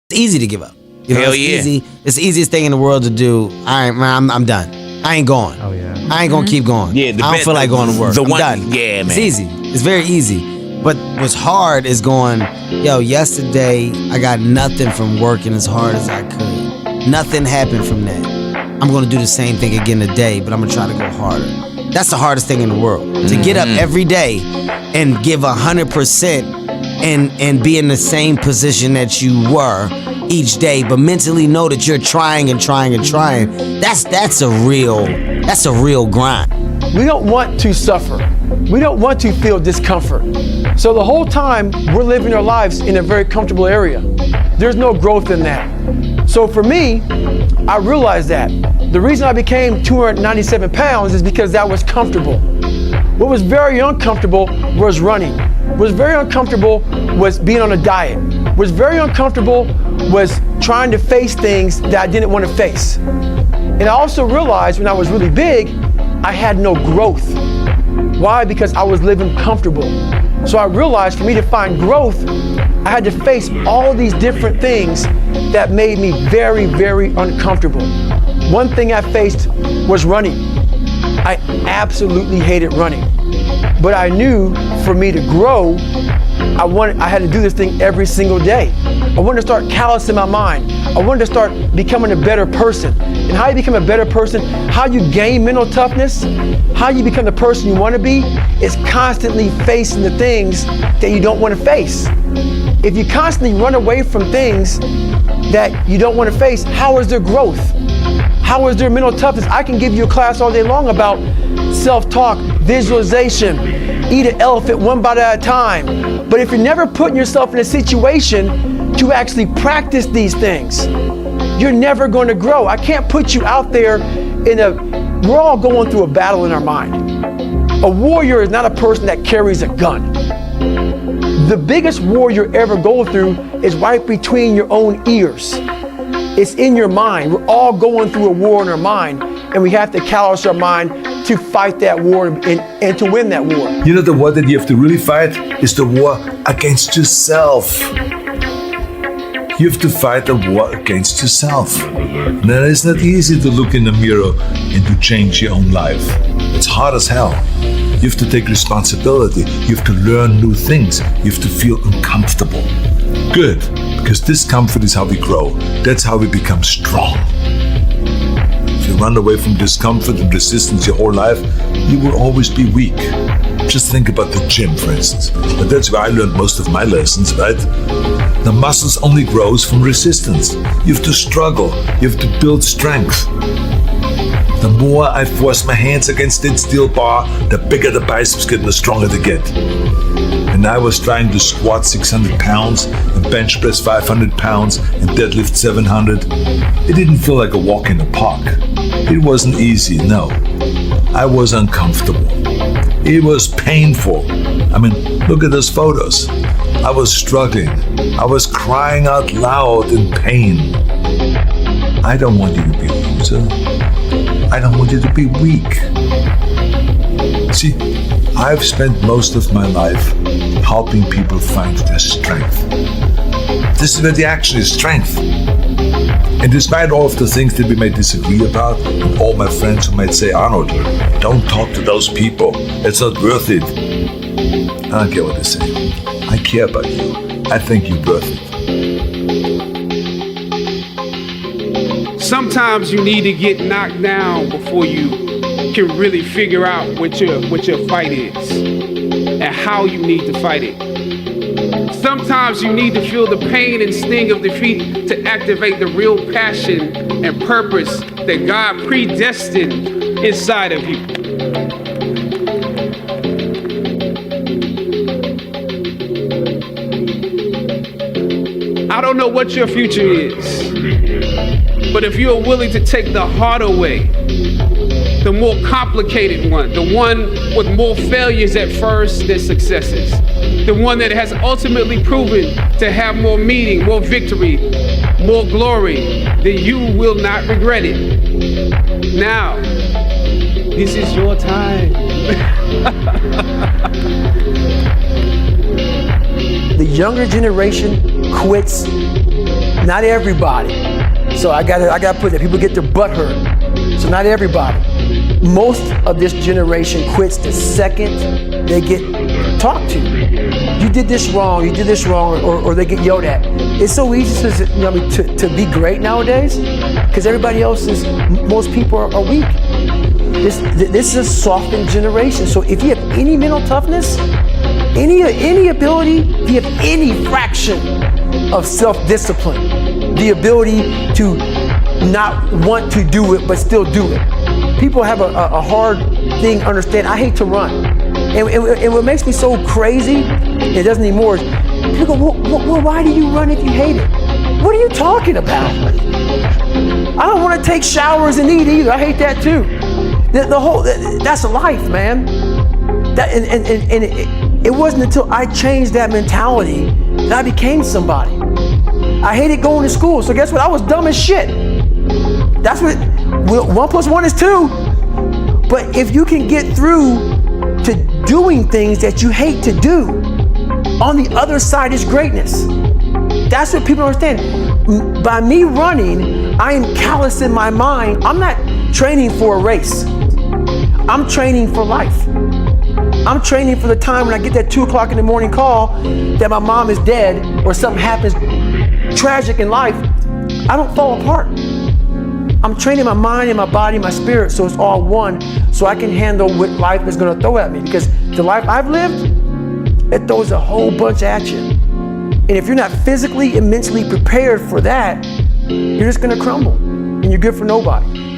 It's easy to give up. You know, Hell it's yeah. easy. It's the easiest thing in the world to do. I'm done. I ain't going. Oh yeah. I ain't gonna keep going. Yeah, I don't feel like going to work. I'm done. Yeah, man. It's easy. It's very easy. But what's hard is going, yo, yesterday I got nothing from working as hard as I could. Nothing happened from that. I'm gonna do the same thing again today, but I'm gonna try to go harder. That's the hardest thing in the world. To get up every day and give 100% and be in the same position that you were each day, but mentally know that you're trying and trying and trying. That's a real grind. We don't want to suffer. We don't want to feel discomfort. So the whole time we're living our lives in a very comfortable area. There's no growth in that. So for me, I realized that the reason I became 297 pounds is because that was comfortable. What was very uncomfortable was running. What was very uncomfortable was being on a diet. What was very uncomfortable was trying to face things that I didn't want to face. And I also realized when I was really big, I had no growth. Why? Because I was living comfortable. So I realized for me to find growth, I had to face all these different things that made me very, very uncomfortable. One thing I faced was running. I absolutely hated running. But I knew for me to grow, I had to do this thing every single day. I wanted to start callousing my mind. I wanted to start becoming a better person. And how you become a better person, how you gain mental toughness, how you become the person you want to be, is constantly facing the things that you don't want to face. If you constantly run away from things that you don't want to face, how is there growth? How is there mental toughness? I can give you a class all day long about self-talk, visualization, eat an elephant one bite at a time. But if you're never putting yourself in a situation to actually practice these things, you're never going to grow. I can't put you out there we're all going through a battle in our mind. A warrior is not a person that carries a gun. The biggest war you'll ever go through is right between your own ears. It's in your mind. We're all going through a war in our mind, and we have to callous our mind to fight that war and to win that war. You know, the war that you have to really fight is the war against yourself. You have to fight a war against yourself. And it is not easy to look in the mirror and to change your own life. It's hard as hell. You have to take responsibility. You have to learn new things. You have to feel uncomfortable. Good, because discomfort is how we grow. That's how we become strong. If you run away from discomfort and resistance your whole life, you will always be weak. Just think about the gym, for instance. And that's where I learned most of my lessons, right? The muscles only grows from resistance. You have to struggle. You have to build strength. The more I force my hands against that steel bar, the bigger the biceps get and the stronger they get. And I was trying to squat 600 pounds and bench press 500 pounds and deadlift 700. It didn't feel like a walk in the park. It wasn't easy, no. I was uncomfortable. It was painful. I mean, look at those photos. I was struggling. I was crying out loud in pain. I don't want you to be a loser. I don't want you to be weak. See, I've spent most of my life helping people find their strength. This is where the action is, strength. And despite all of the things that we may disagree about, and all my friends who might say, Arnold, don't talk to those people. It's not worth it. I don't care what they say. I care about you. I think you're worth it. Sometimes you need to get knocked down before you can really figure out what your fight is and how you need to fight it. Sometimes you need to feel the pain and sting of defeat to activate the real passion and purpose that God predestined inside of you. I don't know what your future is, but if you're willing to take the harder way, the more complicated one, the one with more failures at first than successes, the one that has ultimately proven to have more meaning, more victory, more glory, then you will not regret it. Now, this is your time. The younger generation quits Not everybody. So I gotta put that. People get their butt hurt. So not everybody. Most of this generation quits the second they get talked to. You did this wrong, or they get yelled at. It's so easy to be great nowadays because everybody else is, most people are weak. This is a softened generation. So if you have any mental toughness, any ability, if you have any fraction of self-discipline, the ability to not want to do it but still do it. People have a hard thing to understand. I hate to run. And what makes me so crazy, it doesn't anymore, is people go, well, why do you run if you hate it? What are you talking about? I don't want to take showers and eat either. I hate that too. That's a life, man. It wasn't until I changed that mentality that I became somebody. I hated going to school, so guess what? I was dumb as shit. That's what 1 + 1 is 2. But if you can get through to doing things that you hate to do, on the other side is greatness. That's what people don't understand. By me running, I am callousing my mind. I'm not training for a race. I'm training for life. I'm training for the time when I get that 2 o'clock in the morning call that my mom is dead or something happens tragic in life. I don't fall apart. I'm training my mind and my body and my spirit so it's all one, so I can handle what life is going to throw at me. Because the life I've lived, it throws a whole bunch at you. And if you're not physically and mentally prepared for that, you're just going to crumble and you're good for nobody.